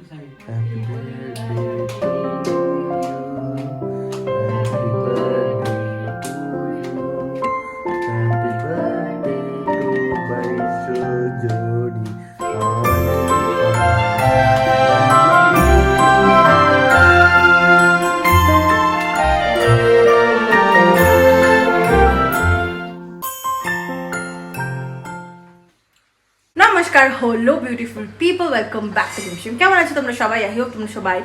Happy birthday to you. Happy birthday to you. Happy birthday to Baisho Jodi. Namaskar, hello beautiful people, welcome back to Himshim. কেমন আছো তোমরা সবাই? I hope তোমরা সবাই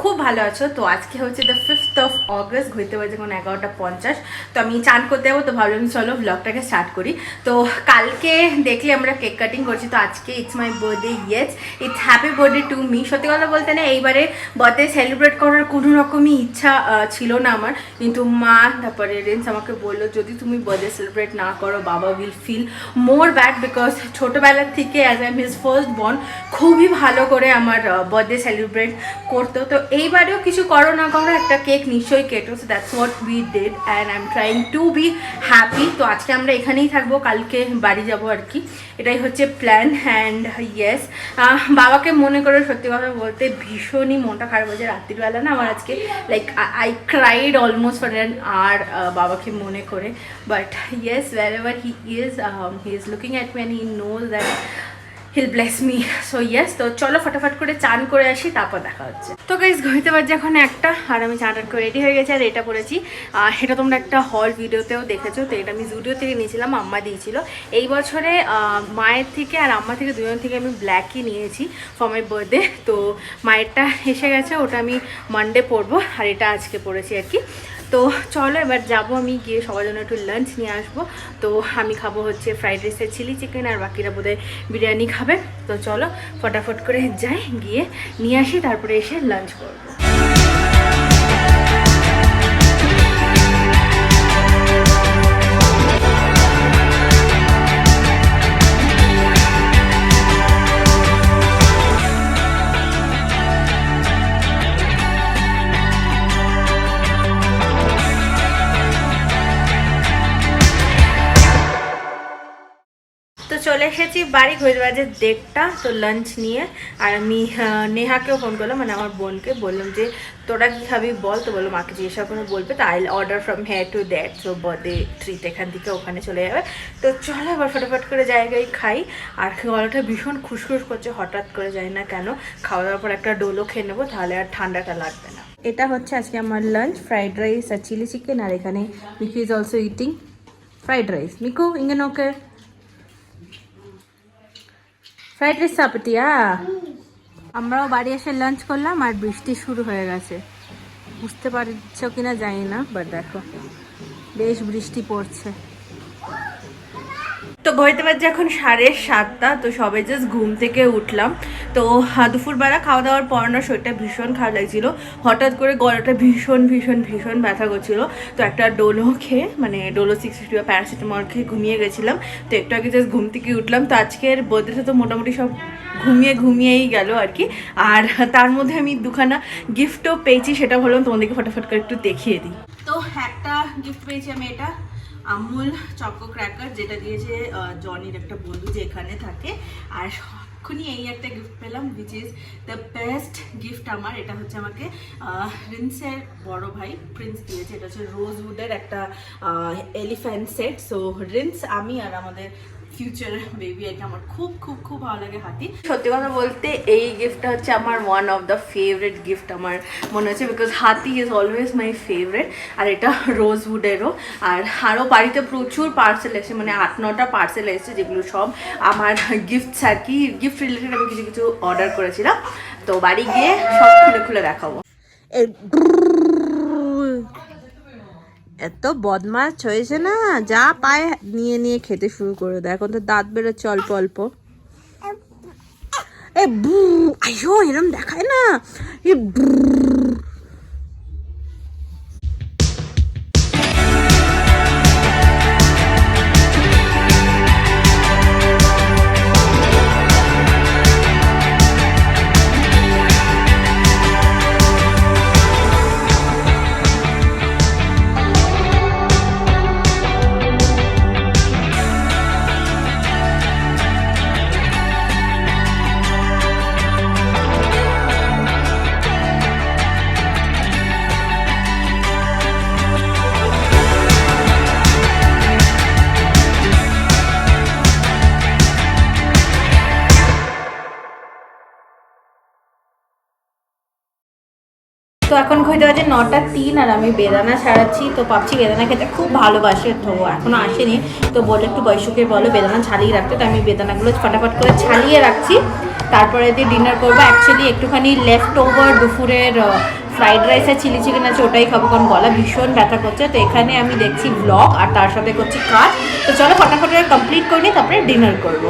খুব ভালো আছো। তো আজকে হচ্ছে the 5th of August, ঘুরতে বাজে এখন 11:50। তো আমি চান করতে যাবো, তো ভাবলাম চলো ব্লগটাকে স্টার্ট করি। তো কালকে দেখলে আমরা কেক কাটিং করছি, তো আজকে it's my birthday. Yes, it's happy birthday to me. সত্যি কথা বলতে না, এইবারে বার্থডে সেলিব্রেট করার কোনো রকমই ইচ্ছা ছিল না আমার, কিন্তু মা তারপরে রেন্স আমাকে বললো যদি তুমি বার্থডে সেলিব্রেট না করো বাবা will feel more bad, because ছোটোবেলার থেকে as I miss first born খুবই ভালো করে আমার বার্থডে সেলিব্রেট করতো। তো এইবারেও কিছু করো না করো একটা কেক নিশ্চয়ই কেটো। So that's what we did and I am trying to be happy. তো আজকে আমরা এখানেই থাকবো, কালকে বাড়ি যাবো আর কি, এটাই হচ্ছে প্ল্যান। অ্যান্ড ইয়েস, বাবাকে মনে করে সত্যি কথা বলতে ভীষণই মনটা খারাপ হয়েছে রাত্রিবেলা না আমার আজকে, like I cried almost for an hour বাবাকে মনে করে। But yes, wherever he is looking at me and he knows that he'll bless me. So yes, তো চলো ফটাফট করে চান করে আসি, তারপর দেখা হচ্ছে। তো গাইস ঘুরতে পারছি এখন একটা, আর আমি চান করে রেডি হয়ে গেছি। আর এটা পরেছি, এটা তোমরা একটা হল ভিডিওতেও দেখেছো। তো এটা আমি জুডিও থেকে নিয়েছিলাম, আম্মা দিয়েছিল। এই বছরে মায়ের থেকে আর আম্মা থেকে দুজন থেকে আমি ব্ল্যাকই নিয়েছি ফর মাই বার্থডে। তো মায়েরটা এসে গেছে, ওটা আমি মানডে পরবো, আর এটা আজকে পরেছি আর কি। তো চলো এবার যাবো, আমি গিয়ে সবার জন্য একটু লাঞ্চ নিয়ে আসবো। তো আমি খাবো হচ্ছে ফ্রাইড রাইসের চিলি চিকেন, আর বাকিরা বোধহয় বিরিয়ানি খাবে। তো চলো ফটাফট করে যাই, গিয়ে নিয়ে আসি, তারপরে এসে লাঞ্চ করবো। তো চলে এসেছি বাড়ি, ঘড়ির বাজে 1:30। তো লাঞ্চ নিয়ে, আর আমি নেহাকেও ফোন করলাম, মানে আমার বোনকে বললাম যে তোরা কী খাবি বল। তো বললো মাকে জিজ্ঞাসা করে বলবে, তো I order from here to that. So birthday treat এখান থেকে ওখানে চলে যাবে। তো চলো এবার ফটাফট করে জায়গায় খাই। আর গলাটা ভীষণ খুসখুস করছে হঠাৎ করে, যাই না কেন। খাওয়া দাওয়ার পর একটা ডোলো খেয়ে নেবো, তাহলে আর ঠান্ডাটা লাগবে না। এটা হচ্ছে আজকে আমার লাঞ্চ, ফ্রাইড রাইস আর চিলি চিকেন। আর এখানে Miku is also eating fried rice. Miku ইঙ্গেন ওকে ফ্রাইড রাইস চাপাতিয়া। আমরাও বাড়ি এসে লাঞ্চ করলাম, আর বৃষ্টি শুরু হয়ে গেছে। বুঝতে পারছো কিনা জানি না, বাট দেখো বেশ বৃষ্টি পড়ছে। তো ঘড়িতে বাজে এখন 7:30। তো সবে জাস্ট ঘুম থেকে উঠলাম। তো দুপুরবেলা খাওয়া দাওয়ার পর না শরীরটা ভীষণ খারাপ লাগছিল, হঠাৎ করে গলাটা ভীষণ ব্যথা করছিলো। তো একটা ডোলো খেয়ে, মানে ডোলো 650 বা প্যারাসিটামল খেয়ে ঘুমিয়ে গেছিলাম। তো একটু আগে জাস্ট ঘুম থেকে উঠলাম। তো আজকের বার্থডেটা তো মোটামুটি সব ঘুমিয়েই গেল আর কি। আর তার মধ্যে আমি দুখানা গিফটও পেয়েছি, সেটা ভাবলাম তোমাদেরকে ফটাফট করে একটু দেখিয়ে দিই। তো একটা গিফট পেয়েছি আমি, এটা আমুল চকো ক্র্যাকার, যেটা দিয়েছে জনির একটা বন্ধু যে এখানে থাকে। আর এক্ষুনি এই একটা গিফট পেলাম, which is the best gift আমার। এটা হচ্ছে আমাকে রিন্সের বড় ভাই প্রিন্স দিয়েছে। এটা হচ্ছে রোজউডের একটা এলিফ্যান্ট সেট। সো রিন্স, আমি আর আমাদের ফিউচার বেবি, এটা আমার খুব ভালো লাগে হাতি। সত্যি কথা বলতে এই গিফটটা হচ্ছে আমার one of the favourite gift আমার মনে হচ্ছে, বিকজ হাতি ইজ অলওয়েজ মাই ফেভারিট। আর এটা রোজউডেরও। আর আরও বাড়িতে প্রচুর পার্সেল এসেছে, মানে 8-9টা পার্সেল এসেছে, যেগুলো সব আমার গিফটস আর কি, গিফট রিলেটেড। আমি কিছু অর্ডার করেছিলাম, তো বাড়ি গিয়ে সব খুলে দেখাবো। এত বদমাশ হয়েছে না, যা পায় নিয়ে খেতে শুরু করে দেয়। এখন তো দাঁত বেরোচ্ছে অল্প অল্প। এ আইও, এরম দেখায় না। তো এখন হইতে বাজে 9:03 আর আমি বেদানা ছাড়াচ্ছি। তো পাপচি বেদানা খেতে খুব ভালোবাসে, তো এখনও আসেনি। তো বলে একটু বয়সুকে বলো বেদানা ছাড়িয়ে রাখতে, তো আমি বেদানাগুলো ফটাফট করে ছাড়িয়ে রাখছি। তারপরে দিয়ে ডিনার করবো। অ্যাকচুয়ালি একটুখানি লেফট ওভার দুপুরের ফ্রাইড রাইস আর চিলি চিকেন আছে, ওটাই খাবো, কারণ গলা ভীষণ ব্যথা করছে। তো এখানে আমি দেখছি ব্লগ আর তার সাথে করছি কাজ। তো চলো ফটাফট কমপ্লিট করে নিই, তারপরে ডিনার করবো।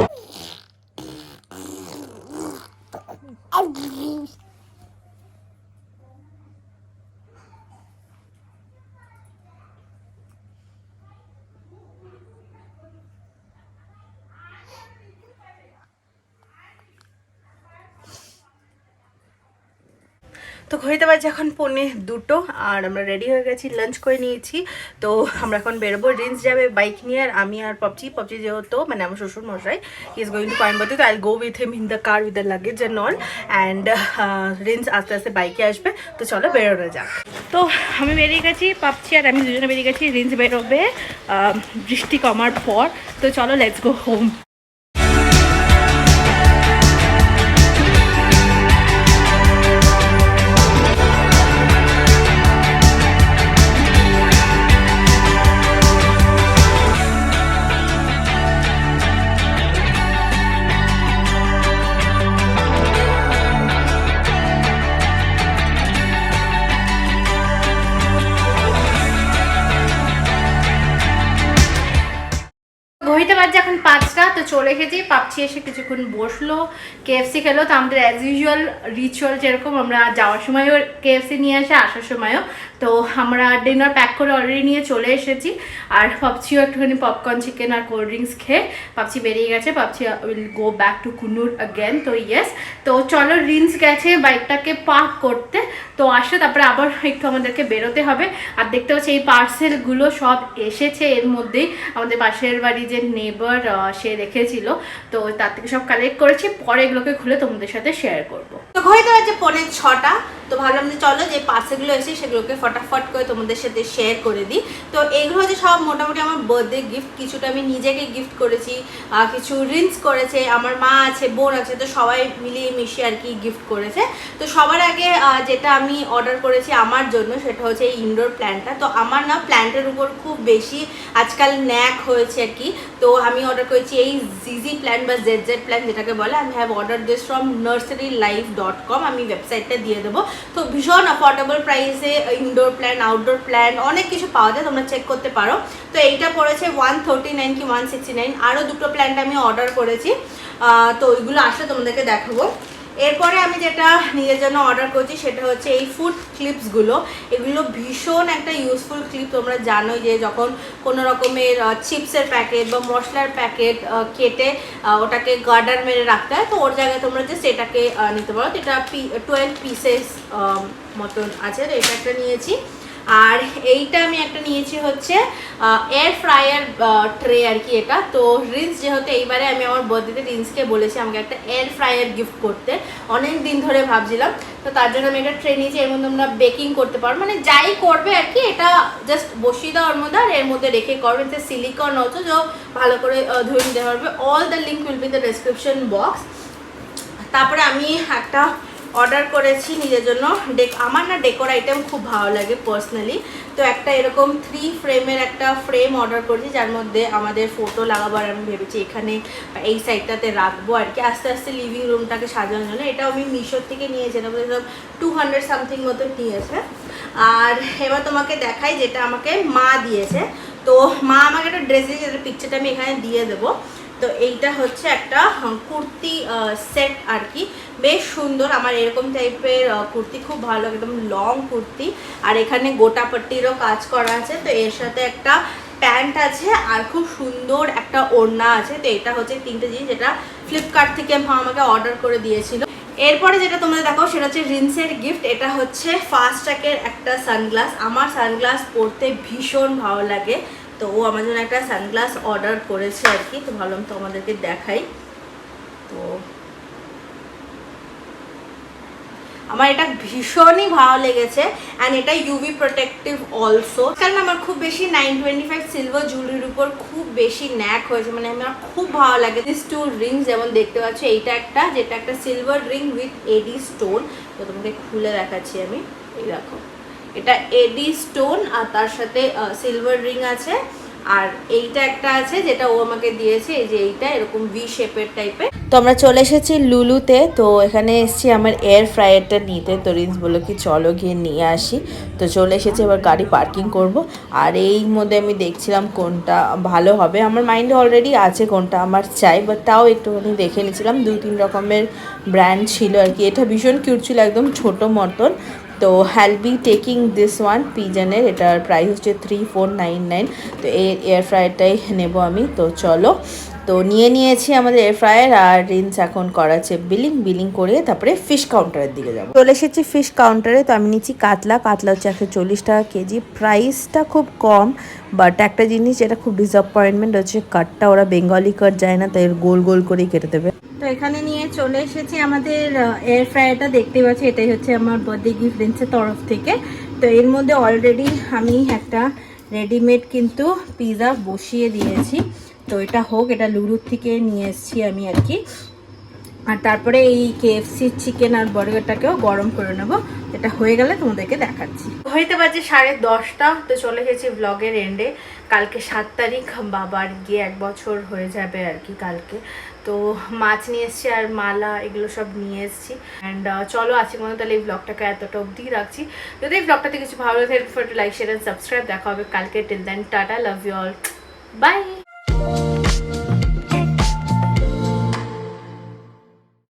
তো ঘড়িতে বাজে এখন 1:45 আর আমরা রেডি হয়ে গেছি, লাঞ্চ করে নিয়েছি। তো আমরা এখন বেরোবো। রিন্স যাবে বাইক নিয়ে আর আমি আর পাপচি যেহেতু মানে আমার শ্বশুর মশাই ইজ গোয়িং টু কোয়েম্বাটুর, তো I go with him in the car with the luggage and all. And rinse আস্তে আস্তে বাইকে আসবে। তো চলো বেরোনো যাক। তো আমি বেরিয়ে গেছি, পাপচি আর আমি দুজনে বেরিয়ে গেছি। রিন্স বেরোবে বৃষ্টি কমার পর। তো চলো লেটস গো হোম। ঘড়িতে বাজছে এখন 5টা। তো চলে এসেছি, পাপচি এসে কিছুক্ষণ বসলো, কেএফসি খেলো। তো আমাদের অ্যাজ ইউজুয়াল রিচুয়াল যেরকম আমরা যাওয়ার সময়ও কেএফসি নিয়ে আসে, আসার সময়ও। তো আমরা ডিনার প্যাক করে অলরেডি নিয়ে চলে এসেছি। আর পাপচিও একটুখানি পপকর্ন চিকেন আর কোল্ড ড্রিঙ্কস খেয়ে পাপচি বেরিয়ে গেছে। Papchi will go back to Coonoor again. তো ইয়েস, তো চলো রিন্স গেছে বাইকটাকে পার্ক করতে। তো আসলে তারপরে আবার একটু আমাদেরকে বেরোতে হবে। আর দেখতে পাচ্ছি এই পার্সেলগুলো সব এসেছে, এর মধ্যেই আমাদের পাশের বাড়ি যে নেবার সে রেখেছিল, তো তার থেকে সব কালেক্ট করেছি। পরে এগুলোকে খুলে তোমাদের সাথে শেয়ার করবো। তো ঘড়িতে বাজে 5:45। তো ভাবলাম যে চলো যে পার্সেলগুলো এসে সেগুলোকে ফটাফট করে তোমাদের সাথে শেয়ার করে দিই। তো এগুলো হচ্ছে সব মোটামুটি আমার বার্থডে গিফট। কিছুটা আমি নিজেকে গিফট করেছি, কিছু রিন্স করেছে, আমার মা আছে, বোন আছে, তো সবাই মিলিয়ে মিশিয়ে আর কি গিফট করেছে। তো সবার আগে যেটা আমি অর্ডার করেছি আমার জন্য সেটা হচ্ছে এই ইনডোর প্ল্যান্টটা। তো আমার না প্ল্যান্টের উপর খুব বেশি আজকাল ন্যাক হয়েছে আর কি। তো আমি অর্ডার করেছি এই জিজি প্ল্যান্ট বা জেড প্ল্যান্ট যেটাকে বলে। আমি have order this from nurserylife.com, আমি ওয়েবসাইটটা দিয়ে দেবো। তো ভীষণ অ্যাফোর্ডেবল প্রাইসে ইনডোর প্ল্যান্ট, আউটডোর প্ল্যান্ট অনেক কিছু পাওয়া যায়, তোমরা চেক করতে পারো। তো এইটা পড়েছে 139 কি 169। আরও দুটো প্ল্যান্ট আমি অর্ডার করেছি, তো ওইগুলো আসলে তোমাদেরকে দেখাবো। এরপরে আমি যেটা নিজের জন্য অর্ডার করছি সেটা হচ্ছে এই ফুড ক্লিপসগুলো। এগুলো ভীষণ একটা ইউজফুল ক্লিপ। তোমরা জানোই যে যখন কোনো রকমের চিপসের প্যাকেট বা মশলার প্যাকেট কেটে ওটাকে গার্ডার মেরে রাখতে হয়, তো ওর জায়গায় তোমরা যে সেটাকে নিতে পারো। তো এটা 12 পিসেস মতন আছে। তো এটা একটা নিয়েছি। আর এইটা আমি একটা নিয়েছি হচ্ছে এয়ার ফ্রায়ার ট্রে আর কি এটা। তো রিন্স যেহেতু এইবারে আমি আমার বার্থডেতে রিন্সকে বলেছি আমাকে একটা এয়ার ফ্রায়ার গিফট করতে, অনেক দিন ধরে ভাবছিলাম। তো তার জন্য আমি একটা ট্রে নিয়েছি। এর মধ্যে আমরা বেকিং করতে পারবো, মানে যাই করবে আর কি, এটা জাস্ট বসিয়ে দেওয়ার মধ্যে আর এর মধ্যে রেখে করবে। এটা সিলিকন অলসো, যে ভালো করে ধুয়ে নিতে পারবে। All the link will be the description box. তারপরে আমি একটা অর্ডার করেছি নিজের জন্য। আমার না ডেকোর আইটেম খুব ভালো লাগে পার্সোনালি। তো একটা এরকম 3 ফ্রেমের একটা ফ্রেম অর্ডার করেছি, যার মধ্যে আমাদের ফটো লাগাবার আমি ভেবেছি এখানে এই সাইডটাতে রাখবো আর কি, আস্তে আস্তে লিভিং রুমটাকে সাজানোর জন্য। এটাও আমি মিশোর থেকে নিয়েছিলাম, 200 সামথিং মতো নিয়েছে। আর এবার তোমাকে দেখাই যেটা আমাকে মা দিয়েছে। তো মা আমাকে একটা ড্রেস দিয়েছে, যেটা পিকচারটা আমি এখানে দিয়ে দেবো। তো এইটা হচ্ছে একটা কুর্তি সেট আর কি, বেশ সুন্দর। আমার এরকম টাইপের কুর্তি খুব ভালো, একদম লং কুর্তি। আর এখানে গোটা পট্টিরও কাজ করা আছে। তো এর সাথে একটা প্যান্ট আছে আর খুব সুন্দর একটা ওড়না আছে। তো এটা হচ্ছে 3টে জিনিস যেটা ফ্লিপকার্ট থেকে মা আমাকে অর্ডার করে দিয়েছিল। এরপরে যেটা তোমরা দেখো সেটা হচ্ছে রিন্সের গিফট। এটা হচ্ছে ফাস্ট্র্যাকের একটা সানগ্লাস। আমার সানগ্লাস পরতে ভীষণ ভালো লাগে, তো ও আমার জন্য একটা সানগ্লাস অর্ডার করেছে আর কি। তো ভাবলাম তো আমাদেরকে দেখাই। তো আমার এটা ভীষণই ভালো লেগেছে অ্যান্ড এটা ইউভি প্রোটেক্টিভ অলসো। কারণ আমার খুব বেশি 925 সিলভার জুয়েলারির উপর খুব বেশি ন্যাক হয়েছে, মানে আমার খুব ভালো লাগে। দিস টু রিংস যেমন দেখতে পাচ্ছ, এইটা একটা যেটা একটা silver ring with eddy stone. তো তোমাকে খুলে দেখাচ্ছি আমি, এই দেখো এটা এডি স্টোন আর তার সাথে সিলভার রিং আছে। আর এইটা একটা আছে যেটা ও আমাকে দিয়েছে, এই যে এইটা এরকম ভি শেপের টাইপের। তো আমরা চলে এসেছি লুলুতে, তো এখানে এসেছি আমার এয়ার ফ্রায়ারটা নিতে। তো রিন্স বললো কি চলো গিয়ে নিয়ে আসি, তো চলে এসেছি, এবার গাড়ি পার্কিং করব। আর এই মধ্যে আমি দেখছিলাম কোনটা ভালো হবে, আমার মাইন্ডে অলরেডি আছে কোনটা আমার চাই, বাট তাও একটুখানি দেখে নিয়েছিলাম। 2-3 রকমের ব্র্যান্ড ছিল আর কি। এটা ভীষণ কিউট ছিল, একদম ছোটো মতন। তো হ্যাল বি টেকিং দিস ওয়ান পিজনের, এটার প্রাইস হচ্ছে 3499। তো এই এয়ার ফ্রায়ারটাই নেবো আমি। তো চলো, তো নিয়েছি আমাদের এয়ার ফ্রায়ার, আর রিন্স এখন করাচ্ছে বিলিং করে তারপরে ফিশ কাউন্টারের দিকে যাবো। চলে এসেছি ফিশ কাউন্টারে। তো আমি নিচ্ছি কাতলা হচ্ছে 140 টাকা কেজি। প্রাইসটা খুব কম, বাট একটা জিনিস যেটা খুব ডিসঅ্যাপয়েন্টমেন্ট হচ্ছে কাটটা ওরা বেঙ্গলি কাট যায় না, তাই গোল করেই কেটে দেবে। তো এখানে নিয়ে চলে এসেছি আমাদের এয়ার ফ্রায়ারটা, দেখতে পাচ্ছি এটাই হচ্ছে আমার বার্থডে গিফট রিন্সের তরফ থেকে। তো এর মধ্যে অলরেডি আমি একটা রেডিমেড কিন্তু পিৎজা বসিয়ে দিয়েছি। তো এটা হোক, এটা লুলুর থেকে নিয়ে এসেছি আমি আর কি। আর তারপরে এই KFC চিকেন আর বার্গারটাকেও গরম করে নেবো। এটা হয়ে গেলে তোমাদেরকে দেখাচ্ছি। হইতে পারছে 10:30। তো চলে গেছি ব্লগের এন্ডে। কালকে 7 তারিখ, বাবার গিয়ে 1 বছর হয়ে যাবে আর কি কালকে। তো মাছ নিয়ে এসেছি আর মালা এগুলো সব নিয়ে এসেছি। অ্যান্ড চলো আজকে মনে তাহলে এই ব্লগটাকে এতটা অবধি রাখছি। যদি এই ব্লগটাতে কিছু ভালো লাগে, লাইক শেয়ার অ্যান্ড সাবস্ক্রাইব। দেখা হবে কালকে। Till then tata, love you all, by.